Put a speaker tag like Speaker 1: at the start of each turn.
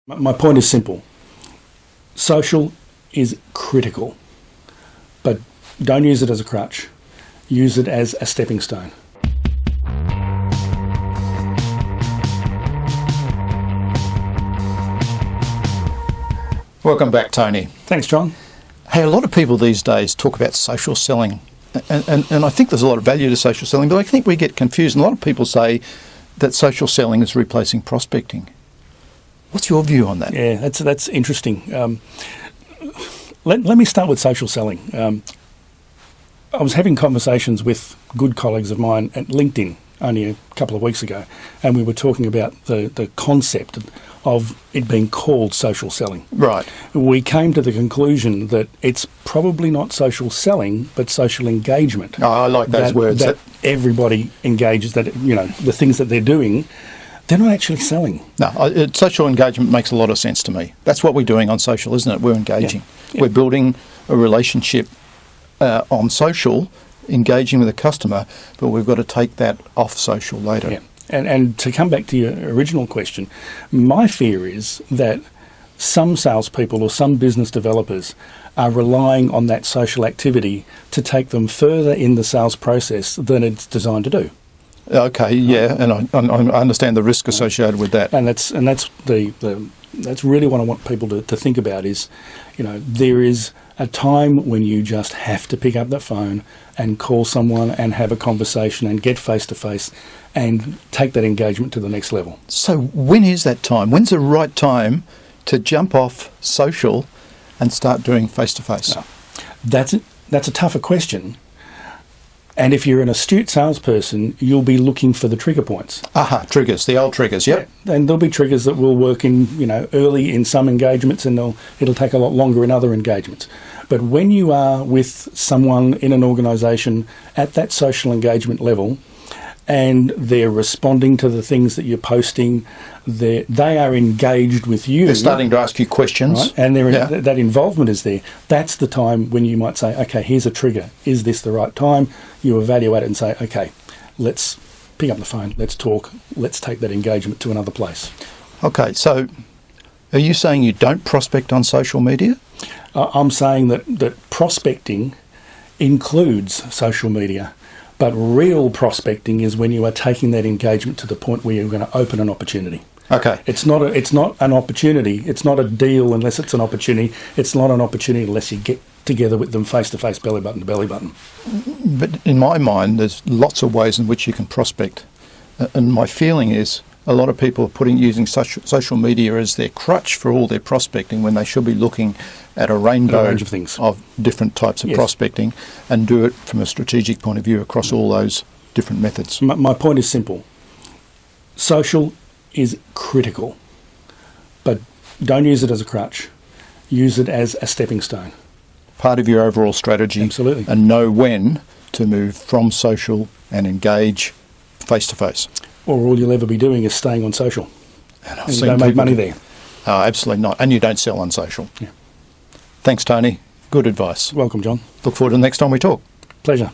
Speaker 1: My point is simple. Social is critical, but don't use it as a crutch. Use it as a stepping stone.
Speaker 2: Welcome back, Tony.
Speaker 1: Thanks, John.
Speaker 2: Hey, a lot of people these days talk about social selling, and I think there's a lot of value to social selling, but I think we get confused, and a lot of people say that social selling is replacing prospecting. What's your view on that?
Speaker 1: Yeah, that's interesting. Let me start with social selling. I was having conversations with good colleagues of mine at LinkedIn only a couple of weeks ago, and we were talking about the concept of it being called social selling.
Speaker 2: Right.
Speaker 1: We came to the conclusion that it's probably not social selling, but social engagement.
Speaker 2: Oh, I like those words.
Speaker 1: That everybody engages, that, the things that they're doing, they're not actually selling.
Speaker 2: No, social engagement makes a lot of sense to me. That's what we're doing on social, isn't it? We're engaging. Yeah. We're building a relationship on social, engaging with a customer, but we've got to take that off social later.
Speaker 1: Yeah. And to come back to your original question, my fear is that some salespeople or some business developers are relying on that social activity to take them further in the sales process than it's designed to do.
Speaker 2: Okay, yeah, and I understand the risk associated with that.
Speaker 1: And that's really what I want people to think about is, there is a time when you just have to pick up the phone and call someone and have a conversation and get face to face and take that engagement to the next level.
Speaker 2: So when is that time? When's the right time to jump off social and start doing face to face?
Speaker 1: That's a tougher question. And if you're an astute salesperson, you'll be looking for the trigger points.
Speaker 2: Triggers, the old triggers, yep.
Speaker 1: Yeah, and there'll be triggers that will work in, early in some engagements, and it'll take a lot longer in other engagements. But when you are with someone in an organisation at that social engagement level, and they're responding to the things that you're posting, they are engaged with you.
Speaker 2: They're starting to ask you questions.
Speaker 1: Right? And that involvement is there. That's the time when you might say, okay, here's a trigger. Is this the right time? You evaluate it and say, okay, let's pick up the phone, let's talk, let's take that engagement to another place.
Speaker 2: Okay, so are you saying you don't prospect on social media?
Speaker 1: I'm saying that prospecting includes social media. But real prospecting is when you are taking that engagement to the point where you're going to open an opportunity.
Speaker 2: Okay.
Speaker 1: It's not an opportunity. It's not a deal unless it's an opportunity. It's not an opportunity unless you get together with them face to face, belly button to belly button.
Speaker 2: But in my mind, there's lots of ways in which you can prospect. And my feeling is a lot of people are using social media as their crutch for all their prospecting when they should be looking at a rainbow
Speaker 1: range of things,
Speaker 2: of different types of prospecting, and do it from a strategic point of view across all those different methods.
Speaker 1: My point is simple. Social is critical, but don't use it as a crutch. Use it as a stepping stone.
Speaker 2: Part of your overall strategy.
Speaker 1: Absolutely.
Speaker 2: And know when to move from social and engage face to face.
Speaker 1: Or all you'll ever be doing is staying on social.
Speaker 2: And
Speaker 1: you don't make money there.
Speaker 2: Oh, absolutely not. And you don't sell on social.
Speaker 1: Yeah.
Speaker 2: Thanks, Tony. Good advice.
Speaker 1: Welcome, John.
Speaker 2: Look forward to the next time we talk.
Speaker 1: Pleasure.